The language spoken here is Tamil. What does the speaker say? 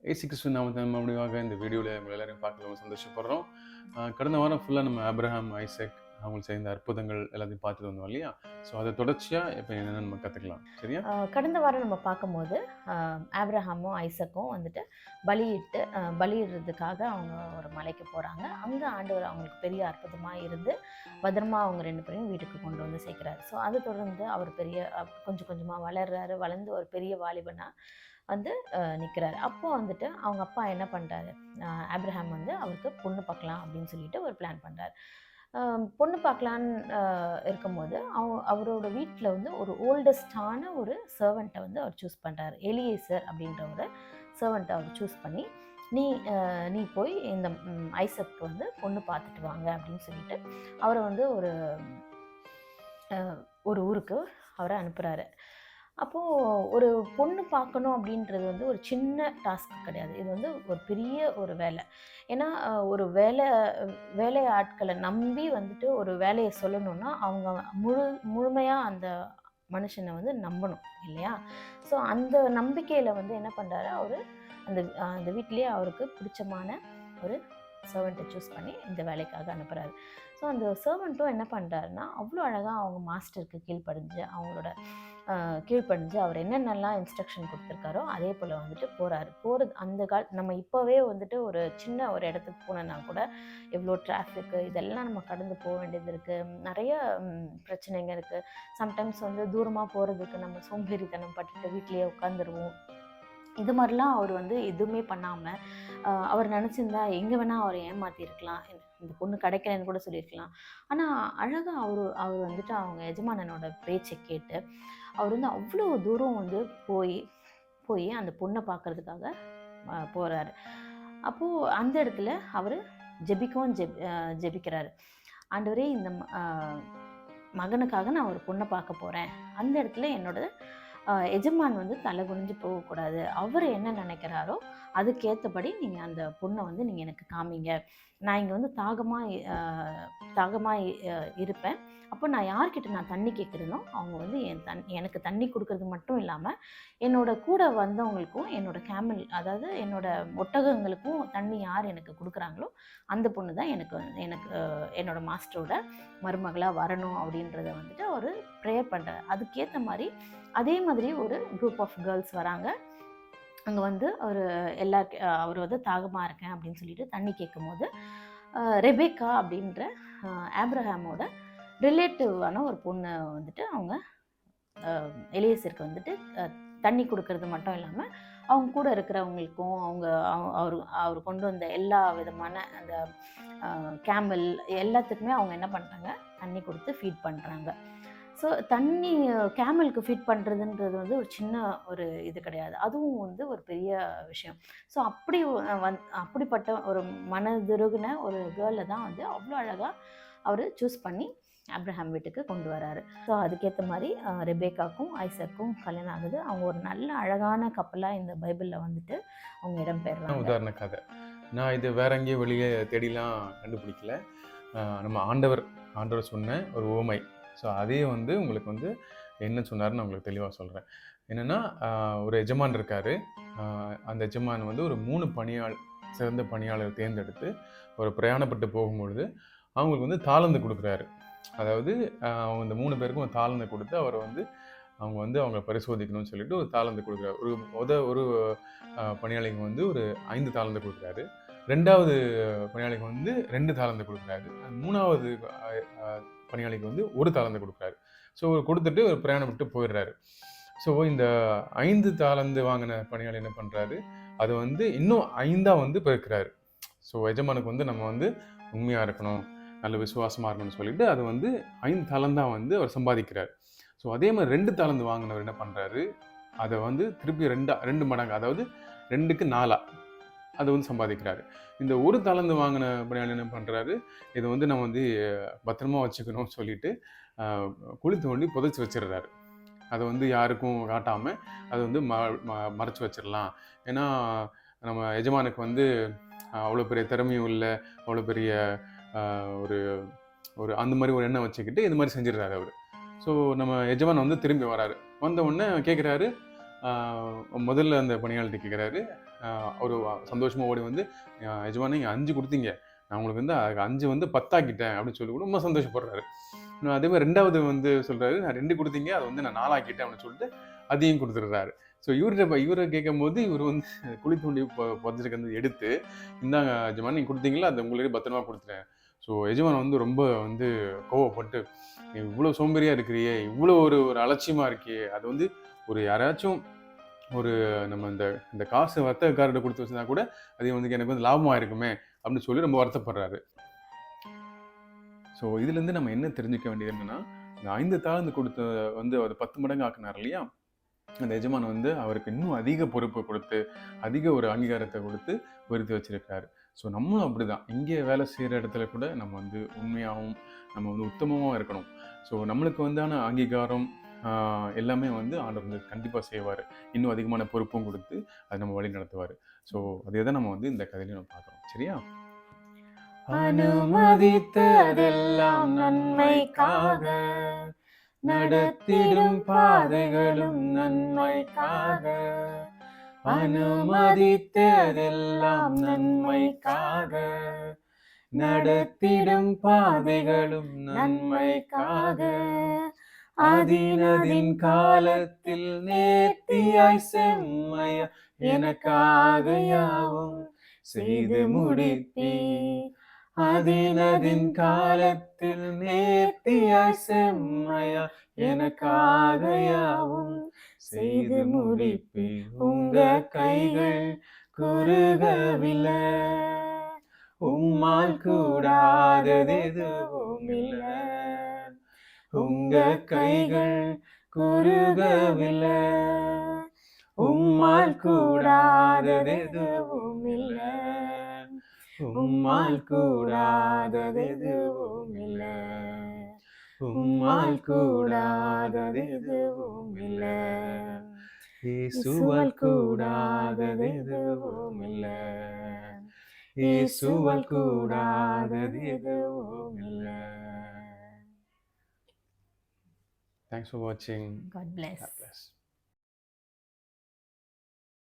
ஏசு கிறிஸ்துவின் நாமத்தின் மறுபடியும் இந்த வீடியோவில் உங்களை எல்லாரையும் பார்க்க ரொம்ப சந்தோஷப்படுறோம். கடந்த வாரம் ஃபுல்லாக நம்ம ஆபிரகாம், ஐசக் அவங்க செய்த அற்புதங்கள் எல்லாத்தையும் பார்த்துட்டு வந்தோம் இல்லையா? ஸோ அதை தொடர்ச்சியாக இப்போ என்னென்னு நம்ம கற்றுக்கலாம். சரியா? கடந்த வாரம் நம்ம பார்க்கும்போது ஆபிரகாமும் ஐசக்கும் வந்துட்டு பலியிடுறதுக்காக அவங்க ஒரு மலைக்கு போகிறாங்க. அங்கே ஆண்டவர் அவங்களுக்கு பெரிய அற்புதமாக இருந்து பத்திரமா அவங்க 2 பேரையும் வீட்டுக்கு கொண்டு வந்து சேர்க்குறாரு. ஸோ அதை தொடர்ந்து அவர் கொஞ்சம் கொஞ்சமாக வளர்றாரு. வளர்ந்து ஒரு பெரிய வாலிபனாக வந்து நிற்கிறாரு. அப்போது வந்துட்டு அவங்க அப்பா என்ன பண்ணுறாரு, ஆபிரகாம் வந்து அவருக்கு பொண்ணு பார்க்கலாம் அப்படின்னு சொல்லிட்டு ஒரு பிளான் பண்ணுறாரு. பொண்ணு பார்க்கலான்னு இருக்கும்போது அவரோட வீட்டில் வந்து ஒரு ஓல்டஸ்டான ஒரு சர்வெண்ட்டை வந்து அவர் சூஸ் பண்ணுறாரு. எலியேசர் அப்படின்ற ஒரு சர்வெண்ட்டை அவர் சூஸ் பண்ணி, நீ போய் இந்த ஐசக்கு வந்து பொண்ணு பார்த்துட்டு வாங்க அப்படின்னு சொல்லிட்டு அவரை வந்து ஒரு ஊருக்கு அவரை அனுப்புகிறாரு. அப்போது ஒரு பொண்ணு பார்க்கணும் அப்படின்றது வந்து ஒரு சின்ன டாஸ்க் கிடையாது. இது வந்து ஒரு பெரிய ஒரு வேலை. ஏன்னா ஒரு வேலை ஆட்களை நம்பி வந்துட்டு ஒரு வேலையை சொல்லணும்னா அவங்க முழுமையாக அந்த மனுஷனை வந்து நம்பணும் இல்லையா? ஸோ அந்த நம்பிக்கையில் வந்து என்ன பண்ணுறாரு, அவர் அந்த வீட்லேயே அவருக்கு பிடிச்சமான ஒரு சர்வெண்ட்டை சூஸ் பண்ணி இந்த வேலைக்காக அனுப்புகிறாரு. ஸோ அந்த சர்வெண்ட்டும் என்ன பண்ணுறாருன்னா, அவ்வளோ அழகாக அவங்க மாஸ்டருக்கு கீழ்ப்படிஞ்சு அவர் என்னென்னலாம் இன்ஸ்ட்ரக்ஷன் கொடுத்துருக்காரோ அதே போல் வந்துட்டு போகிறது. அந்த நம்ம இப்போவே வந்துட்டு ஒரு சின்ன ஒரு இடத்துக்கு போனோன்னா கூட எவ்வளோ டிராஃபிக்கு இதெல்லாம் நம்ம கடந்து போக வேண்டியது இருக்குது. நிறைய பிரச்சனைங்க இருக்குது. சம்டைம்ஸ் வந்து தூரமாக போகிறதுக்கு நம்ம சோம்பேறித்தனம் பட்டுட்டு வீட்லேயே உட்காந்துருவோம். இது மாதிரிலாம் அவர் வந்து எதுவுமே பண்ணாமல் அவர் நினச்சிருந்தா எங்கே வேணால் அவரை ஏமாற்றிருக்கலாம். இந்த பொண்ணு கிடைக்கலன்னு கூட சொல்லியிருக்கலாம். ஆனால் அழகாக அவர் வந்துட்டு அவங்க எஜமானனோட பேச்சை கேட்டு அவர் வந்து அவ்வளோ தூரம் வந்து போய் அந்த பொண்ணை பார்க்குறதுக்காக போகிறாரு. அப்போது அந்த இடத்துல அவர் ஜெபிக்கிறாரு. ஆண்டவரே, இந்த மகனுக்காக நான் ஒரு பொண்ணை பார்க்க போகிறேன். அந்த இடத்துல என்னோட எஜமான் வந்து தலை குனிஞ்சு போகக்கூடாது. அவர் என்ன நினைக்கிறாரோ அதுக்கேற்றபடி நீங்கள் அந்த பொண்ணை வந்து நீங்கள் எனக்கு காமிங்க. நான் இங்கே வந்து தாகமாக இருப்பேன். அப்போ நான் யார்கிட்ட நான் தண்ணி கேட்குறேனோ அவங்க வந்து எனக்கு தண்ணி கொடுக்கறது மட்டும் இல்லாமல் என்னோட கூட வந்தவங்களுக்கும் அதாவது என்னோட ஒட்டகங்களுக்கும் தண்ணி யார் எனக்கு கொடுக்குறாங்களோ அந்த பொண்ணு தான் எனக்கு என்னோட மாஸ்டரோட மருமகளாக வரணும் அப்படின்றத வந்துட்டு அவர் ப்ரேயர் பண்ணுறாரு. அதுக்கேற்ற மாதிரி அதே மாதிரி ஒரு குரூப் ஆஃப் கேர்ள்ஸ் வராங்க. அங்கே வந்து அவர் வந்து தாகமாக இருக்கேன் அப்படின்னு சொல்லிட்டு தண்ணி கேட்கும் போது ரெபேக்கா அப்படின்ற ஆபிரகாமோட ரிலேட்டிவான ஒரு பொண்ணை வந்துட்டு அவங்க எலியேசருக்கு வந்துட்டு தண்ணி கொடுக்கறது மட்டும் இல்லாமல் அவங்க கூட இருக்கிறவங்களுக்கும் அவர் கொண்டு வந்த எல்லா விதமான அந்த கேமல் எல்லாத்துக்குமே அவங்க என்ன பண்ணுறாங்க, தண்ணி கொடுத்து ஃபீட் பண்ணுறாங்க. ஸோ கேமலுக்கு ஃபீட் பண்ணுறதுன்றது வந்து ஒரு சின்ன ஒரு இது கிடையாது. அதுவும் வந்து ஒரு பெரிய விஷயம். ஸோ அப்படிப்பட்ட ஒரு மனதுருகின ஒரு கேர்ளை தான் வந்து அவ்வளோ அழகாக அவர் சூஸ் பண்ணி ஆபிரகாம் வீட்டுக்கு கொண்டு வராரு. ஸோ அதுக்கேற்ற மாதிரி ரெபேக்காக்கும் ஐசக்கும் கல்யாணம் ஆகுது. அவங்க ஒரு நல்ல அழகான கப்பலாக இந்த பைபிளில் வந்துட்டு அவங்க இடம்பெயர்றாங்க. உதாரண கதை. நான் இது வேற எங்கேயும் வெளியே தேடிலாம் கண்டுபிடிக்கல. நம்ம ஆண்டவர் சொன்ன ஒரு உவமை. ஸோ அதே வந்து உங்களுக்கு வந்து என்ன சொன்னார்னு உங்களுக்கு தெளிவாக சொல்கிறேன். என்னென்னா, ஒரு எஜமான் இருக்கார். அந்த எஜமான் வந்து ஒரு 3 சிறந்த பணியாளர் தேர்ந்தெடுத்து ஒரு பிரயாணப்பட்டு போகும்பொழுது அவங்களுக்கு வந்து தாளந்து கொடுக்குறாரு. அதாவது அவங்க இந்த 3 பேருக்கும் ஒரு தாளந்து கொடுத்து அவங்களை பரிசோதிக்கணும்னு சொல்லிட்டு ஒரு தாளந்து கொடுக்குறாரு. ஒரு பணியாளிக்கு வந்து ஒரு 5 தாளந்து கொடுக்குறாரு. 2வது பணியாளிக்கு வந்து 2 தாளந்து கொடுக்குறாரு. 3வது பணியாளிக்கு வந்து 1 தாளந்து கொடுக்குறாரு. ஸோ கொடுத்துட்டு ஒரு பிரயாணம் விட்டு போயிடுறாரு. ஸோ இந்த 5 தாளந்து வாங்கின பணியாளி என்ன பண்ணுறாரு, அது வந்து இன்னும் 5ஆக வந்து பெருக்கிறாரு. ஸோ எஜமானுக்கு வந்து நம்ம வந்து உண்மையாக இருக்கணும், நல்ல விசுவாசமாக இருக்கணும்னு சொல்லிட்டு அது வந்து 5 தாளந்தாக வந்து அவர் சம்பாதிக்கிறார். ஸோ அதே மாதிரி 2 தாளந்து வாங்கினவர் என்ன பண்ணுறாரு, அதை வந்து திருப்பி 2 மடங்கு, அதாவது 2க்கு 4 அதை வந்து சம்பாதிக்கிறாரு. இந்த 1 தாளந்து வாங்கின பணியாளி என்ன பண்ணுறாரு, இதை வந்து நம்ம வந்து பத்திரமா வச்சுக்கணும்னு சொல்லிட்டு குழி தோண்டி புதைச்சி வச்சிடுறாரு. அதை வந்து யாருக்கும் காட்டாமல் அதை வந்து மறைச்சி வச்சிடலாம். ஏன்னா நம்ம எஜமானுக்கு வந்து அவ்வளோ பெரிய திறமையும் இல்லை, அவ்வளோ பெரிய ஒரு அந்த மாதிரி ஒரு எண்ணம் வச்சுக்கிட்டு இது மாதிரி செஞ்சிடுறாரு அவர். ஸோ நம்ம எஜமான் வந்து திரும்பி வராரு. வந்த உடனே கேட்குறாரு, முதல்ல அந்த பணியாளர்கிட்ட கேட்குறாரு. ஒரு சந்தோஷமாக ஓடி வந்து, எஜமானே நீங்கள் 5 கொடுத்தீங்க, நான் உங்களுக்கு வந்து 5 வந்து 10 ஆக்கிட்டேன் அப்படின்னு சொல்லி கூட ரொம்ப சந்தோஷப்படுறாரு. அதே மாதிரி 2வது வந்து சொல்கிறாரு, நான் 2 கொடுத்தீங்க அதை வந்து நான் 4 ஆக்கிட்டேன் அப்படின்னு சொல்லிட்டு அதையும் கொடுத்துட்றாரு. ஸோ இவரை கேட்கும்போது இவர் வந்து குழி தோண்டி புதைச்சிருக்கிறது எடுத்து, இந்தாங்க எஜமான் நீங்கள் கொடுத்தீங்களா, அதை உங்களுக்கு பத்திரமா கொடுத்துட்டேன். ஸோ எஜமான் வந்து ரொம்ப வந்து கோவப்பட்டு, நீ இவ்வளோ சோம்பேறியாக இருக்கிறியே, இவ்வளோ ஒரு ஒரு அலட்சியமாக இருக்கியே, அது வந்து ஒரு யாராச்சும் ஒரு நம்ம இந்த இந்த காசு வர்த்தகக்காரர்கிட்ட கொடுத்து வச்சிருந்தா கூட அது வந்து எனக்கு வந்து லாபமாக இருக்குமே அப்படின்னு சொல்லி ரொம்ப வருத்தப்படுறாரு. ஸோ இதுலேருந்து நம்ம என்ன தெரிஞ்சுக்க வேண்டியது என்னன்னா, இந்த 5 தாளந்து கொடுத்த வந்து அவர் 10 மடங்கு ஆக்குனார் இல்லையா, அந்த எஜமான் வந்து அவருக்கு இன்னும் அதிக பொறுப்பை கொடுத்து, அதிக ஒரு அங்கீகாரத்தை கொடுத்து உயர்த்தி வச்சிருக்காரு. ஸோ நம்மளும் அப்படிதான். இங்கே வேலை செய்கிற இடத்துல கூட நம்ம வந்து உண்மையாகவும், நம்ம வந்து உத்தமமாகவும் இருக்கணும். ஸோ நம்மளுக்கு வந்தான அங்கீகாரம் எல்லாமே வந்து ஆண்டவர் வந்து கண்டிப்பாக செய்வார். இன்னும் அதிகமான பொறுப்பும் கொடுத்து அதை நம்ம வழி நடத்துவார். ஸோ அதே தான் நம்ம வந்து இந்த கதையிலையும் நம்ம பார்க்குறோம். சரியா? அனுமதித்ததெல்லாம் நன்மைக்காக, நடத்திடும் பாதைகளும் நன்மைக்காக. அனுமதித்ததெல்லாம் நன்மைக்காக, நடத்திடும் பாதைகளும் நன்மைக்காக. அதினதின் காலத்தில் நேர்த்தியாய் செம்மையா எனக்காக யாவும் செய்து முடிப்பே. அதினதின் காலத்தில் நேர்த்தியாய் செம்மையா எனக்காக யாவும் செய்து முடிப்பே. உங்க கைகள் குறுகவில்லை, உம்மால் கூடாதது எதுவும் இல்லை. உங்க கைகள் குறுகவில்லை, உம்மால் கூடாதது எதுவும் இல்லை. உம்மால் கூடாதது எதுவும் இல்லை. உம்மால் கூடாதது எதுவும் இல்லை. இயேசுவால் கூடாதது எதுவும் இல்லை. இயேசுவால் கூடாதது எதுவும் இல்லை. Thanks for watching. God bless. God bless.